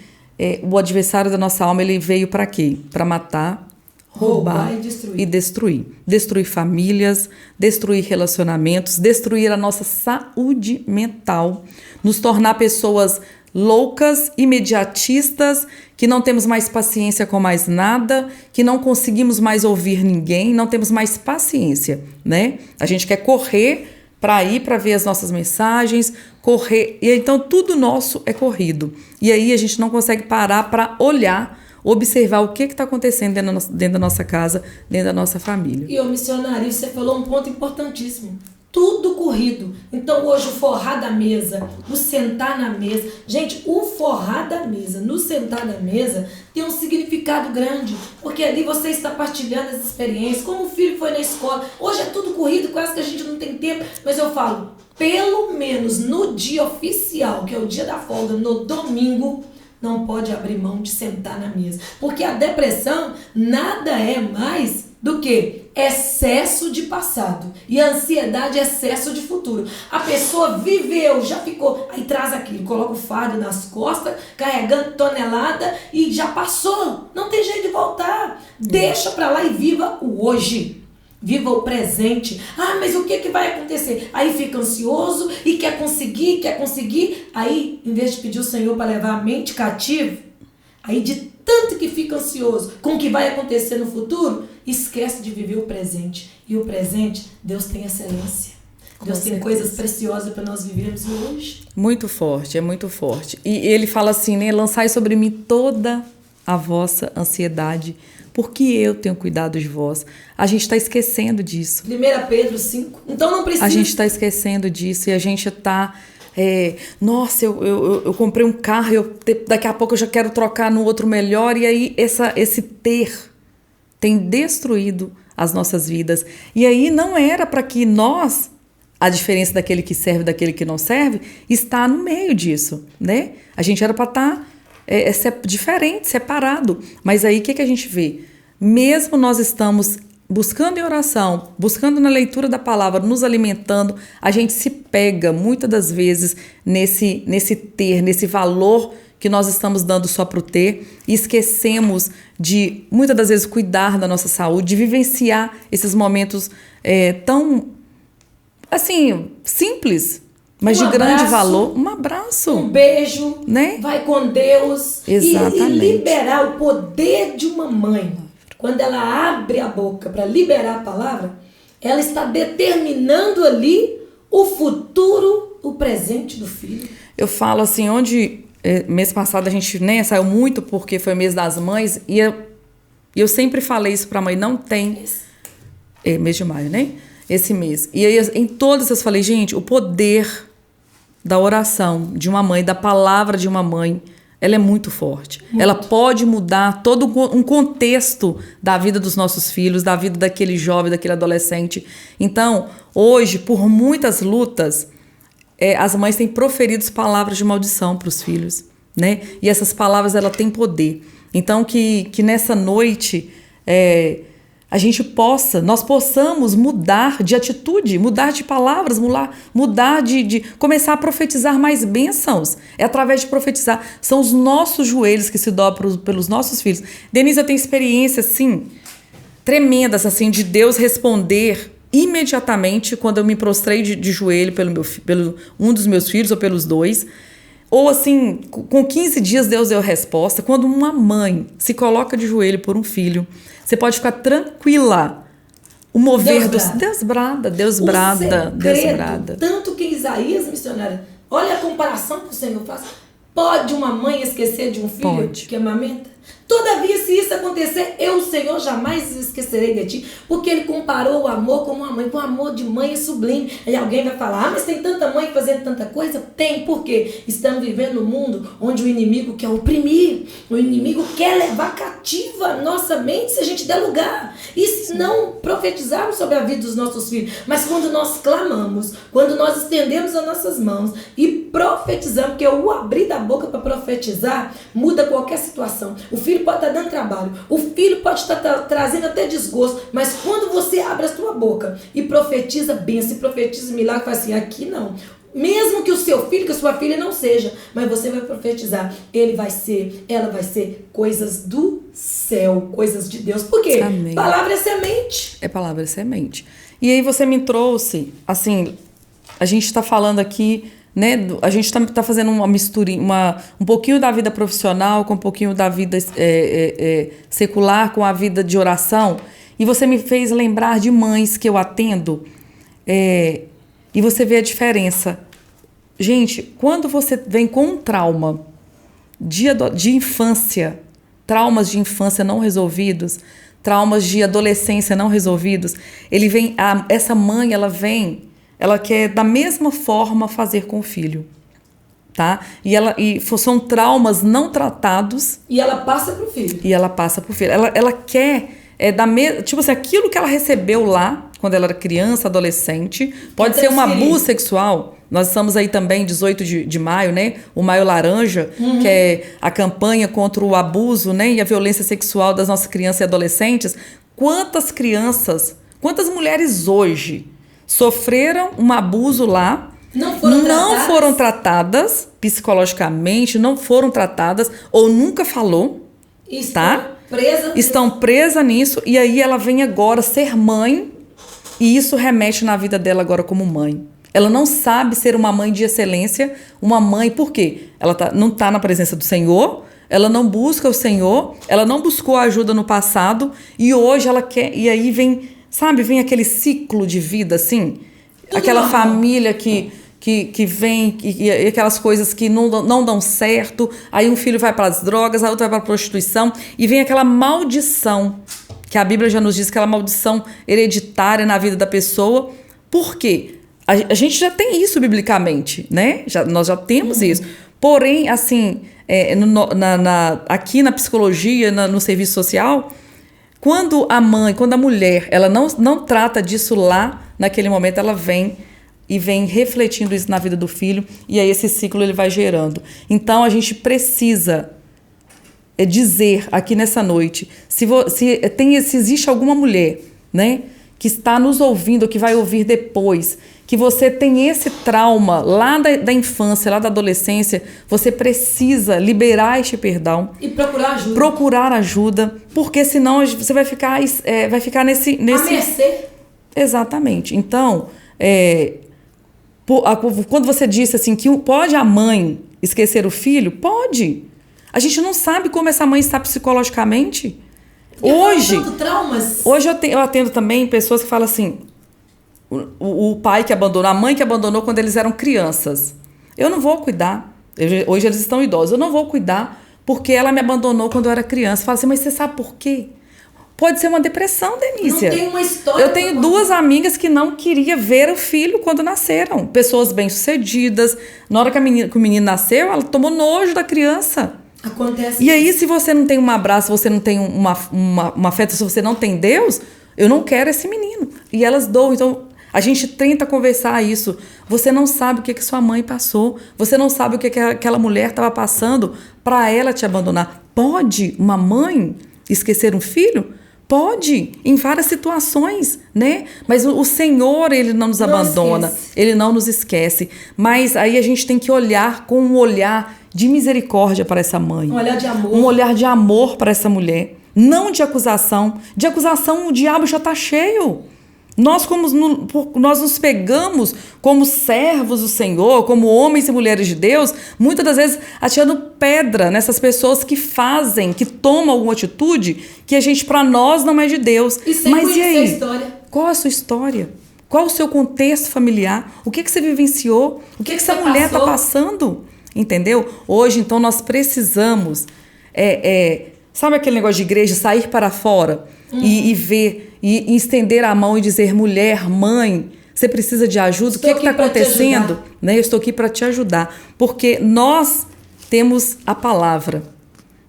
o adversário da nossa alma, ele veio para quê? Para matar, roubar e destruir. Destruir famílias, destruir relacionamentos, destruir a nossa saúde mental, nos tornar pessoas loucas, imediatistas, que não temos mais paciência com mais nada, que não conseguimos mais ouvir ninguém, não temos mais paciência, né? A gente quer correr para ir para ver as nossas mensagens, correr, e então tudo nosso é corrido. E aí a gente não consegue parar para olhar, observar o que está acontecendo dentro da nossa casa, dentro da nossa família. E, missionário, você falou um ponto importantíssimo. Tudo corrido. Então, hoje, o forrar da mesa, o sentar na mesa. Gente, o forrar da mesa, no sentar na mesa, tem um significado grande. Porque ali você está partilhando as experiências, como o filho foi na escola. Hoje é tudo corrido, quase que a gente não tem tempo. Mas eu falo, pelo menos no dia oficial, que é o dia da folga, no domingo, não pode abrir mão de sentar na mesa. Porque a depressão nada é mais do que excesso de passado. E a ansiedade é excesso de futuro. A pessoa viveu, já ficou, aí traz aquilo, coloca o fardo nas costas, carregando tonelada e já passou. Não tem jeito de voltar. Deixa pra lá e viva o hoje. Viva o presente. Ah, mas o que vai acontecer? Aí fica ansioso e quer conseguir. Aí, em vez de pedir o Senhor para levar a mente cativa, aí de tanto que fica ansioso com o que vai acontecer no futuro, esquece de viver o presente. E o presente, Deus tem excelência. Deus tem coisas preciosas para nós vivermos hoje. Muito forte, é muito forte. E ele fala assim, né? Lançai sobre mim toda a vossa ansiedade, porque eu tenho cuidado de vós. A gente está esquecendo disso. 1 Pedro 5. Então não precisa... A gente está esquecendo disso e a gente está... nossa, eu comprei um carro e daqui a pouco eu já quero trocar no outro melhor. E aí esse ter tem destruído as nossas vidas. E aí não era para que nós... A diferença daquele que serve e daquele que não serve está no meio disso, né? A gente era para estar... diferente, separado. Mas aí o que a gente vê? Mesmo nós estamos buscando em oração, buscando na leitura da palavra, nos alimentando, a gente se pega muitas das vezes nesse ter, nesse valor que nós estamos dando só para o ter, e esquecemos de muitas das vezes cuidar da nossa saúde, de vivenciar esses momentos tão assim, simples, mas de grande valor. Um abraço. Um beijo. Né? Vai com Deus. Exatamente. E liberar o poder de uma mãe. Quando ela abre a boca para liberar a palavra, ela está determinando ali o futuro, o presente do filho. Eu falo assim, mês passado a gente saiu muito porque foi o mês das mães, e eu sempre falei isso para a mãe, não tem... mês de maio, né? Esse mês. E aí, em todas eu falei, gente, o poder da oração de uma mãe, da palavra de uma mãe, ela é muito forte. Muito. Ela pode mudar todo um contexto da vida dos nossos filhos, da vida daquele jovem, daquele adolescente. Então, hoje, por muitas lutas, as mães têm proferido palavras de maldição para os filhos, né? E essas palavras, ela têm poder. Então, que nessa noite... nós possamos mudar de atitude, mudar de palavras, mudar de começar a profetizar mais bênçãos. É através de profetizar. São os nossos joelhos que se dobram pelos nossos filhos. Denise, eu tenho experiências, assim, tremendas, assim, de Deus responder imediatamente quando eu me prostrei de joelho pelo um dos meus filhos ou pelos dois. Ou assim, com 15 dias Deus deu a resposta. Quando uma mãe se coloca de joelho por um filho, você pode ficar tranquila. O mover Deus brada. Deus brada. Tanto que Isaías, missionária, olha a comparação que o Senhor faz. Pode uma mãe esquecer de um filho que amamenta? Todavia, se isso acontecer, eu, o Senhor, jamais esquecerei de ti. Porque ele comparou o amor como uma mãe. O amor de mãe é sublime. Aí alguém vai falar, mas tem tanta mãe fazendo tanta coisa? Tem, porque estamos vivendo num mundo onde o inimigo quer oprimir. O inimigo quer levar cativa a nossa mente se a gente der lugar. E se não profetizarmos sobre a vida dos nossos filhos. Mas quando nós clamamos, quando nós estendemos as nossas mãos e profetizamos, porque o abrir da boca para profetizar muda qualquer situação. O filho pode estar dando trabalho, o filho pode estar trazendo até desgosto, mas quando você abre a sua boca e profetiza bênção, profetiza milagre, fala assim, aqui não. Mesmo que o seu filho, que a sua filha não seja, mas você vai profetizar, ela vai ser coisas do céu, coisas de Deus. Por quê? Amém. Palavra é semente. Palavra é semente. E aí você me trouxe, assim, a gente está falando aqui, né? A gente está fazendo uma misturinha, um pouquinho da vida profissional com um pouquinho da vida secular, com a vida de oração. E você me fez lembrar de mães que eu atendo. E você vê a diferença. Gente, quando você vem com um trauma de infância, traumas de infância não resolvidos, traumas de adolescência não resolvidos, essa mãe, ela quer da mesma forma fazer com o filho, tá? E são traumas não tratados. E ela passa pro filho. Ela quer tipo assim, aquilo que ela recebeu lá quando ela era criança, adolescente, pode ser um abuso sexual. Nós estamos aí também 18 de maio, né? O Maio Laranja, que é a campanha contra o abuso, né? E a violência sexual das nossas crianças e adolescentes. Quantas mulheres hoje sofreram um abuso lá, não foram tratadas psicologicamente, não foram tratadas ou nunca falou, estão presas nisso, e aí ela vem agora ser mãe, e isso remete na vida dela agora como mãe. Ela não sabe ser uma mãe de excelência, uma mãe, por quê? Ela não está na presença do Senhor, ela não busca o Senhor, ela não buscou ajuda no passado, e hoje ela quer, e aí vem aquele ciclo de vida, assim, tudo aquela normal. Família que vem, e aquelas coisas que não dão certo, aí um filho vai para as drogas, a outra vai para a prostituição, e vem aquela maldição, que a Bíblia já nos diz, aquela maldição hereditária na vida da pessoa. Por quê? A gente já tem isso biblicamente, né? Nós já temos isso. Porém, assim, aqui na psicologia, no serviço social, quando a mulher, ela não trata disso lá, naquele momento, ela vem refletindo isso na vida do filho, e aí esse ciclo ele vai gerando. Então, a gente precisa dizer aqui nessa noite, se existe alguma mulher, né, que está nos ouvindo, ou que vai ouvir depois, que você tem esse trauma lá da infância, lá da adolescência, você precisa liberar este perdão. E procurar ajuda. Procurar ajuda, porque senão você vai ficar nesse... A mercê. Exatamente. Então, quando você disse assim, que pode a mãe esquecer o filho, pode. A gente não sabe como essa mãe está psicologicamente. Hoje eu atendo também pessoas que falam assim, o pai que abandonou, a mãe que abandonou quando eles eram crianças. Eu não vou cuidar. Hoje eles estão idosos. Eu não vou cuidar porque ela me abandonou quando eu era criança. Fala assim, mas você sabe por quê? Pode ser uma depressão, Denícia. Não tem uma história. Eu tenho 2 amigas que não queriam ver o filho quando nasceram. Pessoas bem-sucedidas. Na hora que o menino nasceu, ela tomou nojo da criança. Acontece. E aí, se você não tem um abraço, se você não tem uma afeto, se você não tem Deus, eu não quero esse menino. E elas doam. Então, a gente tenta conversar isso. Você não sabe o que sua mãe passou. Você não sabe o que aquela mulher estava passando para ela te abandonar. Pode uma mãe esquecer um filho? Pode, em várias situações, né? Mas o Senhor, Ele não nos abandona, Ele não nos esquece. Mas aí a gente tem que olhar com um olhar de misericórdia para essa mãe. Um olhar de amor. Um olhar de amor para essa mulher. Não de acusação. De acusação o diabo já está cheio. Nós nos pegamos como servos do Senhor, como homens e mulheres de Deus, muitas das vezes atirando pedra nessas pessoas que fazem, que tomam alguma atitude que a gente, para nós, não é de Deus. E sem Mas e conhecer aí? a história. Qual a sua história? Qual o seu contexto familiar? O que você vivenciou? O que essa você mulher está passou? passando? Entendeu? Hoje, então, nós precisamos... sabe aquele negócio de igreja, sair para fora e ver, e estender a mão e dizer, mulher, mãe, você precisa de ajuda? O que está acontecendo? Né? Eu estou aqui para te ajudar. Porque nós temos a palavra.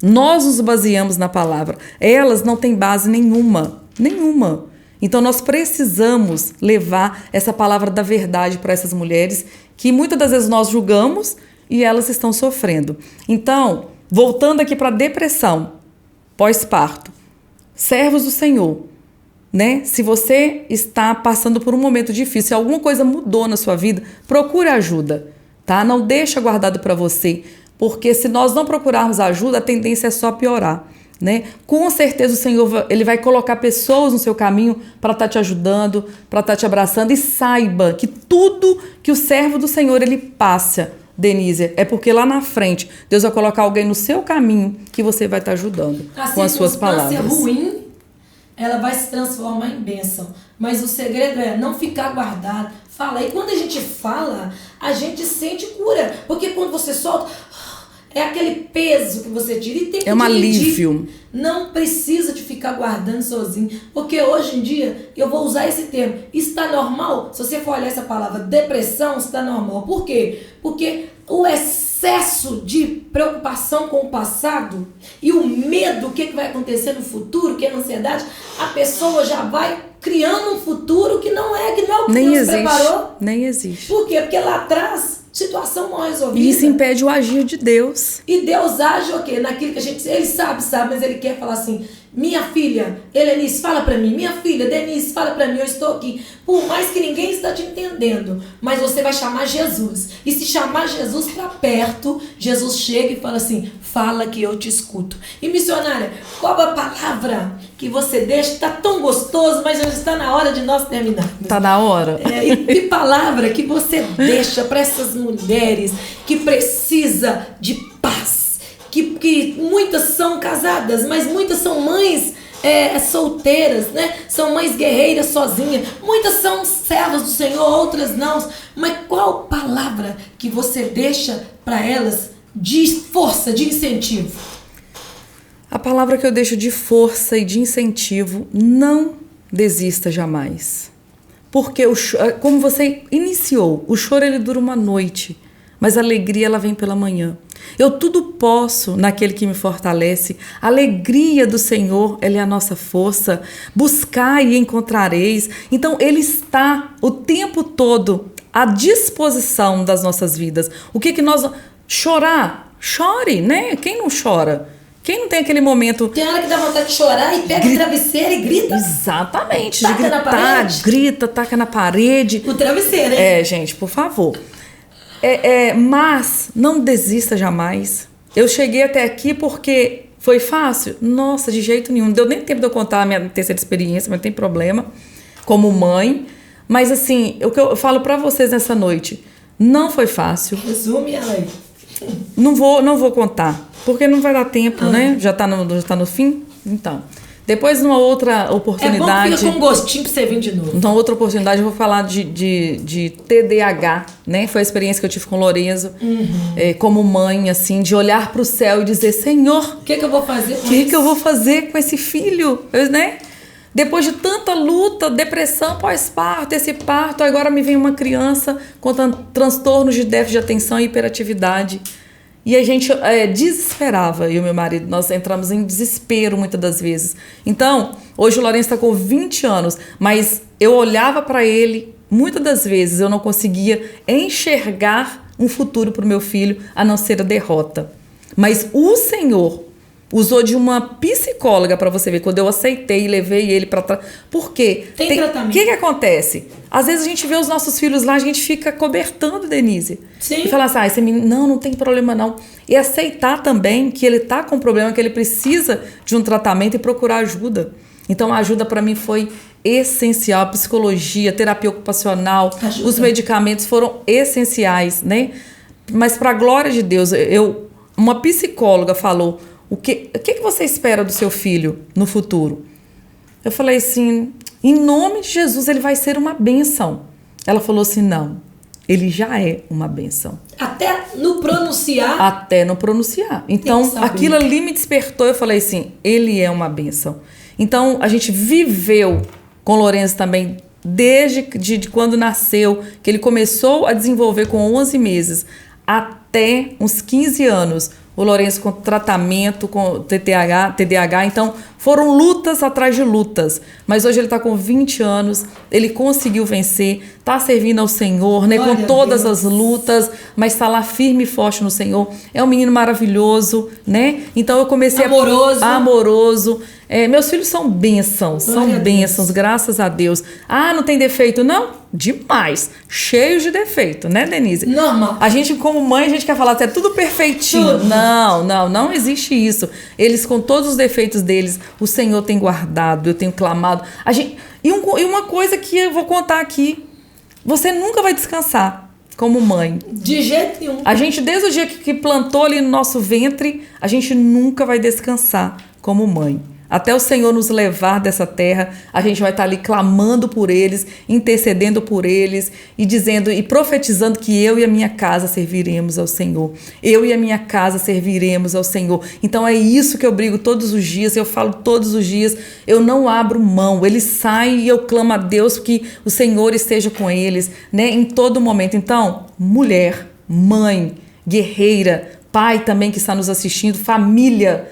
Nós nos baseamos na palavra. Elas não têm base nenhuma. Nenhuma. Então, nós precisamos levar essa palavra da verdade para essas mulheres que muitas das vezes nós julgamos e elas estão sofrendo. Então, voltando aqui para a depressão pós-parto, servos do Senhor, né? Se você está passando por um momento difícil, se alguma coisa mudou na sua vida, procure ajuda, tá? Não deixa guardado para você, porque se nós não procurarmos ajuda, a tendência é só piorar. Né? Com certeza o Senhor ele vai colocar pessoas no seu caminho para estar te ajudando, para estar te abraçando, e saiba que tudo que o servo do Senhor ele passa, Denise, é porque lá na frente Deus vai colocar alguém no seu caminho que você vai estar ajudando com as suas palavras. A circunstância ruim, ela vai se transformar em bênção, mas o segredo é não ficar guardado, fala. E quando a gente fala, a gente sente cura, porque quando você solta, é aquele peso que você tira e tem que é um alívio. Não precisa de ficar guardando sozinho. Porque hoje em dia, eu vou usar esse termo, está normal? Se você for olhar essa palavra, depressão, está normal. Por quê? Porque o excesso de preocupação com o passado e o medo, o que vai acontecer no futuro, que é a ansiedade, a pessoa já vai criando um futuro que não é o que nem Deus existe, preparou. Nem existe. Por quê? Porque lá atrás, situação mal resolvida. E isso impede o agir de Deus. E Deus age o quê? Naquilo que a gente... Ele sabe, mas ele quer falar assim, minha filha, Helenice, fala pra mim. Minha filha, Denise, fala pra mim, eu estou aqui. Por mais que ninguém está te entendendo, mas você vai chamar Jesus. E se chamar Jesus pra perto, Jesus chega e fala assim, fala que eu te escuto. E missionária, qual a palavra que você deixa? Tá tão gostoso, mas já está na hora de nós terminarmos. Tá na hora. E que palavra que você deixa para essas mulheres que precisa de paz? Que muitas são casadas, mas muitas são mães solteiras, né? São mães guerreiras sozinhas. Muitas são servas do Senhor, outras não. Mas qual palavra que você deixa para elas de força, de incentivo? A palavra que eu deixo de força e de incentivo, não desista jamais. Porque, como você iniciou, o choro ele dura uma noite, mas a alegria ela vem pela manhã. Eu tudo posso naquele que me fortalece. A alegria do Senhor, ela é a nossa força. Buscai e encontrareis. Então, Ele está o tempo todo à disposição das nossas vidas. O que nós... Chorar. Chore, né? Quem não chora? Quem não tem aquele momento... Tem hora que dá vontade de chorar e pega o travesseiro e grita. Exatamente. Taca de gritar, na parede. grita, taca na parede. O travesseiro, hein? Gente, por favor. Mas não desista jamais. Eu cheguei até aqui porque foi fácil? Nossa, de jeito nenhum. Não deu nem tempo de eu contar a minha terceira experiência, mas não tem problema. Como mãe. Mas assim, o que eu falo pra vocês nessa noite, não foi fácil. Resume ela aí. Não vou contar, porque não vai dar tempo, né? Já tá no fim? Então, depois numa outra oportunidade... É bom que fica com gostinho pra você vir de novo. Numa outra oportunidade eu vou falar de TDAH, né? Foi a experiência que eu tive com o Lorenzo, como mãe, assim, de olhar pro céu e dizer, Senhor... O que eu vou fazer com isso? O que eu vou fazer com esse filho, né? Depois de tanta luta, depressão pós-parto, esse parto, agora me vem uma criança com transtornos de déficit de atenção e hiperatividade. E a gente desesperava, eu e meu marido, nós entramos em desespero muitas das vezes. Então, hoje o Lourenço está com 20 anos, mas eu olhava para ele, muitas das vezes eu não conseguia enxergar um futuro para o meu filho, a não ser a derrota. Mas o Senhor usou de uma psicóloga para você ver, quando eu aceitei e levei ele para trás. Por quê? Tem tratamento. O que acontece? Às vezes a gente vê os nossos filhos lá, a gente fica cobertando, Denise. Sim. E fala assim, esse menino, não tem problema não. E aceitar também que ele tá com problema, que ele precisa de um tratamento e procurar ajuda. Então a ajuda para mim foi essencial. A psicologia, a terapia ocupacional, Ajuda. os medicamentos foram essenciais, né? Mas para a glória de Deus, uma psicóloga falou, o que você espera do seu filho no futuro? Eu falei assim, em nome de Jesus, ele vai ser uma bênção. Ela falou assim, não, ele já é uma bênção. Até no pronunciar. Até não pronunciar. Então, aquilo ali me despertou. Eu falei assim, ele é uma bênção. Então, a gente viveu com o Lourenço também, desde de quando nasceu, que ele começou a desenvolver com 11 meses, até uns 15 anos. O Lourenço com tratamento, com TDAH. Então, foram lutas atrás de lutas. Mas hoje ele está com 20 anos, ele conseguiu vencer, está servindo ao Senhor, né, com todas as lutas, mas está lá firme e forte no Senhor. É um menino maravilhoso, né? Então, eu comecei amoroso. Meus filhos são bênçãos, graças a Deus. Ah, não tem defeito? Não? Demais. Cheios de defeito, né, Denise? Normal. A gente, como mãe, a gente quer falar que é tudo perfeitinho. Tudo. Não existe isso. Eles, com todos os defeitos deles, o Senhor tem guardado, eu tenho clamado. E uma coisa que eu vou contar aqui, você nunca vai descansar como mãe. De jeito nenhum. A gente, desde o dia que plantou ali no nosso ventre, a gente nunca vai descansar como mãe. Até o Senhor nos levar dessa terra, a gente vai estar ali clamando por eles, intercedendo por eles e dizendo e profetizando que eu e a minha casa serviremos ao Senhor. Eu e a minha casa serviremos ao Senhor. Então é isso que eu brigo todos os dias, eu falo todos os dias, eu não abro mão. Eles saem e eu clamo a Deus que o Senhor esteja com eles, né, em todo momento. Então, mulher, mãe, guerreira, pai também que está nos assistindo, família,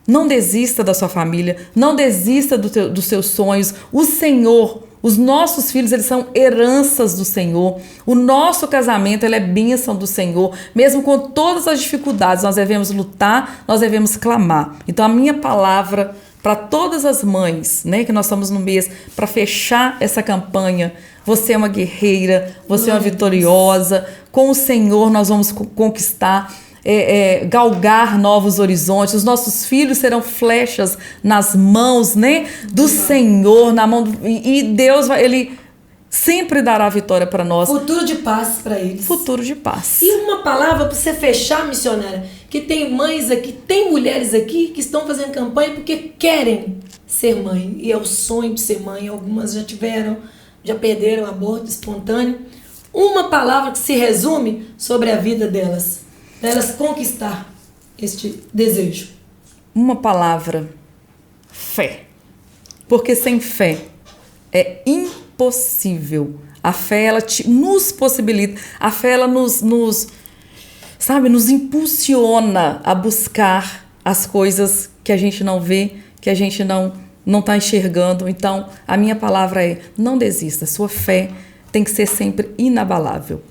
não desista da sua família, não desista dos seus sonhos. O Senhor, os nossos filhos, eles são heranças do Senhor. O nosso casamento, ele é bênção do Senhor. Mesmo com todas as dificuldades, nós devemos lutar, nós devemos clamar. Então, a minha palavra para todas as mães, né, que nós estamos no mês, para fechar essa campanha, você é uma guerreira, você é uma vitoriosa. Com o Senhor, nós vamos conquistar, galgar novos horizontes. Os nossos filhos serão flechas nas mãos, né, do Senhor, na mão e Deus ele sempre dará vitória para nós. Futuro de paz para eles. Futuro de paz. E uma palavra para você fechar, missionária, que tem mães aqui, tem mulheres aqui que estão fazendo campanha porque querem ser mãe, e é o sonho de ser mãe. Algumas já perderam aborto espontâneo. Uma palavra que se resume sobre a vida delas, para elas conquistar este desejo. Uma palavra: fé. Porque sem fé é impossível. A fé, ela nos possibilita. A fé, ela nos impulsiona a buscar as coisas que a gente não vê, que a gente não está enxergando. Então, a minha palavra é: não desista. Sua fé tem que ser sempre inabalável.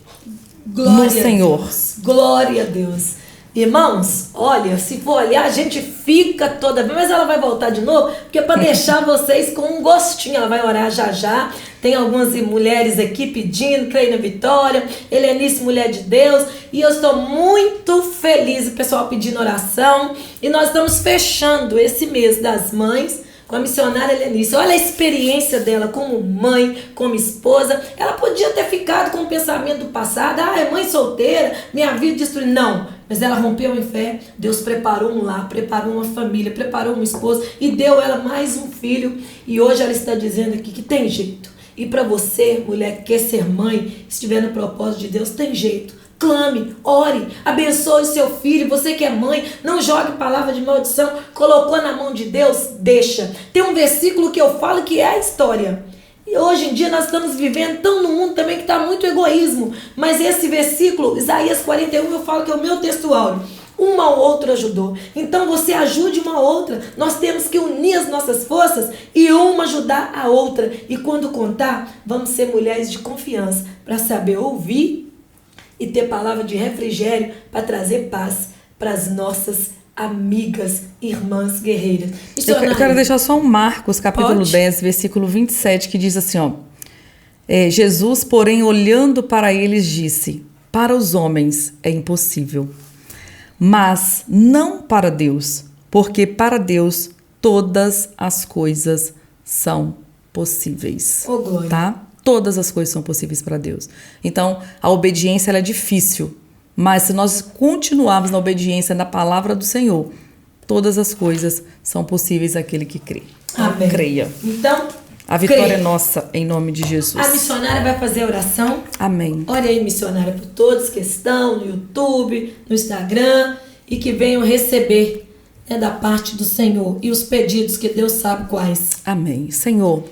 Glória no Senhor. Deus. Glória a Deus. Irmãos, olha, se for olhar, a gente fica toda vez, mas ela vai voltar de novo, porque é para deixar vocês com um gostinho. Ela vai orar já já. Tem algumas mulheres aqui pedindo, Creio na Vitória, Helenice, mulher de Deus, e eu estou muito feliz, o pessoal pedindo oração, e nós estamos fechando esse mês das mães com a missionária Helenice. Olha a experiência dela como mãe, como esposa. Ela podia ter ficado com o pensamento do passado: é mãe solteira, minha vida destruída. Não, mas ela rompeu em fé. Deus preparou um lar, preparou uma família, preparou uma esposa e deu ela mais um filho. E hoje ela está dizendo aqui que tem jeito. E para você, mulher que quer ser mãe, estiver no propósito de Deus, tem jeito. Clame, ore, abençoe seu filho. Você que é mãe, não jogue palavra de maldição. Colocou na mão de Deus, deixa. Tem um versículo que eu falo que é a história. E hoje em dia nós estamos vivendo tão no mundo também que está muito egoísmo. Mas esse versículo, Isaías 41, eu falo que é o meu texto áureo. Uma ou outra ajudou. Então você ajude uma outra. Nós temos que unir as nossas forças e uma ajudar a outra. E quando contar, vamos ser mulheres de confiança para saber ouvir e ter palavra de refrigério para trazer paz para as nossas amigas, irmãs guerreiras. Eu quero deixar só um Marcos, capítulo Pode? 10, versículo 27, que diz assim, ó: Jesus, porém, olhando para eles, disse: para os homens é impossível, mas não para Deus, porque para Deus todas as coisas são possíveis. Ô, glória. Tá? Todas as coisas são possíveis para Deus. Então, a obediência ela é difícil, mas se nós continuarmos na obediência na palavra do Senhor, todas as coisas são possíveis àquele que crê. Amém. Creia. Então, A vitória crê. é nossa, em nome de Jesus. A missionária vai fazer a oração. Amém. Olha aí, missionária, por todos que estão no YouTube, no Instagram e que venham receber, né, da parte do Senhor e os pedidos que Deus sabe quais. Amém. Senhor,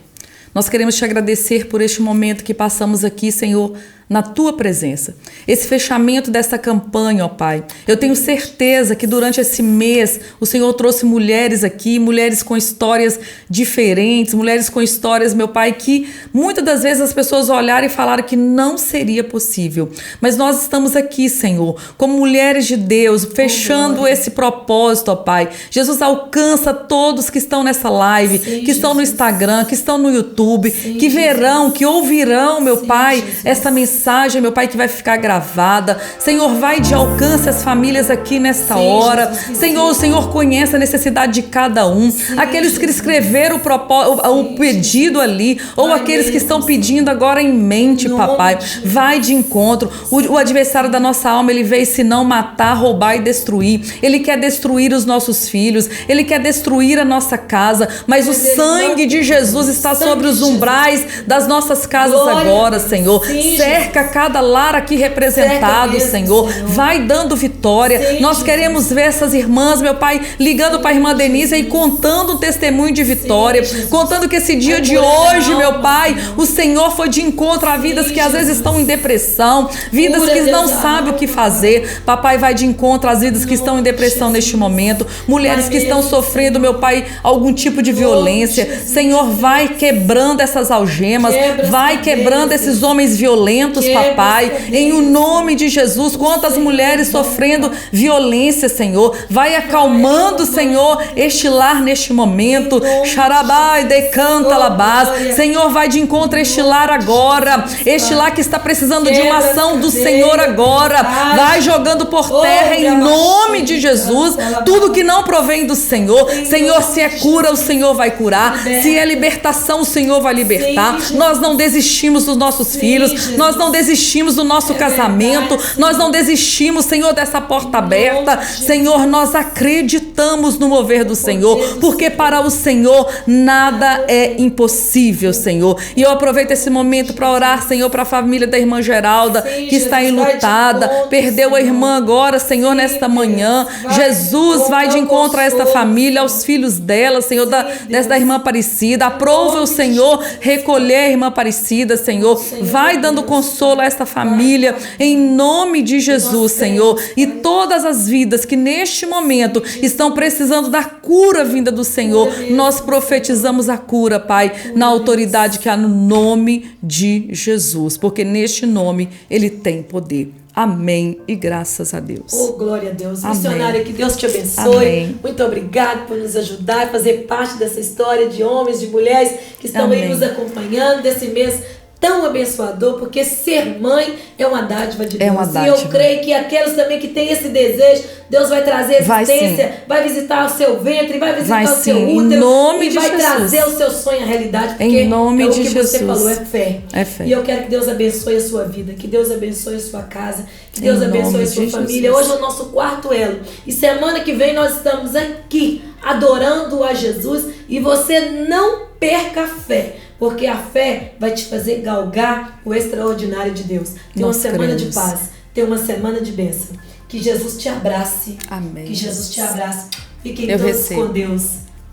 nós queremos te agradecer por este momento que passamos aqui, Senhor, na tua presença. Esse fechamento dessa campanha, ó Pai. Eu tenho certeza que durante esse mês o Senhor trouxe mulheres aqui, mulheres com histórias diferentes, mulheres com histórias, meu Pai, que muitas das vezes as pessoas olharam e falaram que não seria possível. Mas nós estamos aqui, Senhor, como mulheres de Deus, fechando esse propósito, ó Pai. Jesus, alcança todos que estão nessa live, Sim, que estão no Jesus. Instagram, que estão no YouTube, Sim, que verão, Jesus. que ouvirão, meu Sim, Pai, Jesus. essa mensagem, meu Pai, que vai ficar gravada. Senhor, vai de alcance as famílias aqui nesta Sim, hora. Jesus, que Senhor, o Senhor conhece a necessidade de cada um. Sim, Aqueles que Jesus. escreveram o pedido ali, ou Vai aqueles que mesmo, estão Senhor. pedindo agora em mente, Em nome papai. de Jesus. Vai de encontro. O adversário da nossa alma, ele veio senão matar, roubar e destruir. Ele quer destruir os nossos filhos. Ele quer destruir a nossa casa. Mas o Mas ele sangue não- de Jesus está Sangue sobre os de Jesus. umbrais das nossas casas Glória agora, a Deus. Senhor. Sim, Cerca cada lar aqui representado, Cerca mesmo, Senhor. Senhor. Vai dando vitória. Sim, Nós Jesus. queremos ver essas irmãs, meu Pai, ligando para a irmã Denise e contando um testemunho de vitória, Jesus. contando que esse dia Vai de curar hoje, a meu alma, Pai, Senhor. o Senhor foi de encontro a vidas Sim, que às vezes Jesus. estão em depressão, vidas Cura, que não Deus, a sabem o que alma, fazer. Papai, vai de encontro às vidas que estão em depressão Jesus. neste momento, mulheres Vai que estão mesmo, sofrendo, meu Pai, algum tipo de violência. Jesus. Senhor, vai quebrando essas algemas, Quebra as vai quebrando cadeias, esses homens violentos, Quebra as papai, cadeias, em o nome de Jesus. Quantas Senhor, mulheres bom. sofrendo violência, Senhor, vai acalmando, Senhor, este lar neste momento. Em nome de Xarabai, decanta, Oh, labás. glória. Senhor, vai de encontro a este lar agora, este lar que está precisando de uma Quebra ação as do cadeias, Senhor agora. Pai. Vai jogando por Oh, terra em nome de Gabaxi, Jesus. Gabaxi. Tudo que não provém do Senhor, Em Senhor, nome se é de cura, o Senhor vai curar. Liberta. Se é libertação, o Senhor vai libertar. Jesus. Nós não desistimos dos nossos Sim, filhos, Jesus. nós não desistimos do nosso casamento, verdade, nós não desistimos, Senhor, dessa porta aberta. de Jesus. Senhor, nós acreditamos no mover do Senhor, poder do porque para o Senhor nada é impossível, Senhor. E eu aproveito esse momento para orar, Senhor, para a família da irmã Geralda, Sim, que está Jesus, vai de enlutada, encontro, perdeu a Senhor. irmã agora, Senhor, Sim, nesta Deus. manhã. Vai Jesus vai de encontro a esta consolo, família, aos filhos dela, Senhor, Sim, dessa da irmã Aparecida. Aprova o nome de Senhor recolher a irmã Aparecida, Senhor. Senhor, Vai dando Deus. consolo a esta família, em nome de Jesus, Nós Senhor. cremos, E Pai. todas as vidas que neste momento estão precisando da cura vinda do Senhor, Cura mesmo, nós profetizamos a cura, Pai, na autoridade que há no nome de Jesus, porque neste nome ele tem poder. Amém e graças a Deus. Oh, glória a Deus. Amém. Missionária, que Deus te abençoe. Amém. Muito obrigado por nos ajudar a fazer parte dessa história de homens, de mulheres que estão Amém. aí nos acompanhando desse mês tão abençoador, porque ser mãe é uma dádiva de É Deus. uma E eu dádiva. creio que aqueles também que têm esse desejo, Deus vai trazer Vai existência, vai visitar o seu ventre, vai visitar Vai o seu sim, em útero nome e de vai Jesus. trazer o seu sonho à realidade, porque Em nome é o de que você Jesus. falou, é fé. É fé. E eu quero que Deus abençoe a sua vida, que Deus abençoe a sua casa, que Deus Em abençoe nome a sua de família. Jesus. Hoje é o nosso quarto elo. E semana que vem nós estamos aqui adorando a Jesus. E você não perca a fé, porque a fé vai te fazer galgar o extraordinário de Deus. Tenha uma Nós semana de cremos. paz, tenha uma semana de bênção. Que Jesus te abrace. Amém. Que Jesus te abrace. Fiquem Eu todos recebo. com Deus.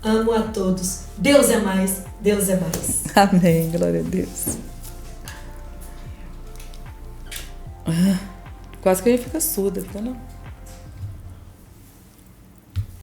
Amo a todos. Deus é mais. Deus é mais. Amém, glória a Deus. Quase que a gente fica surda, tá não?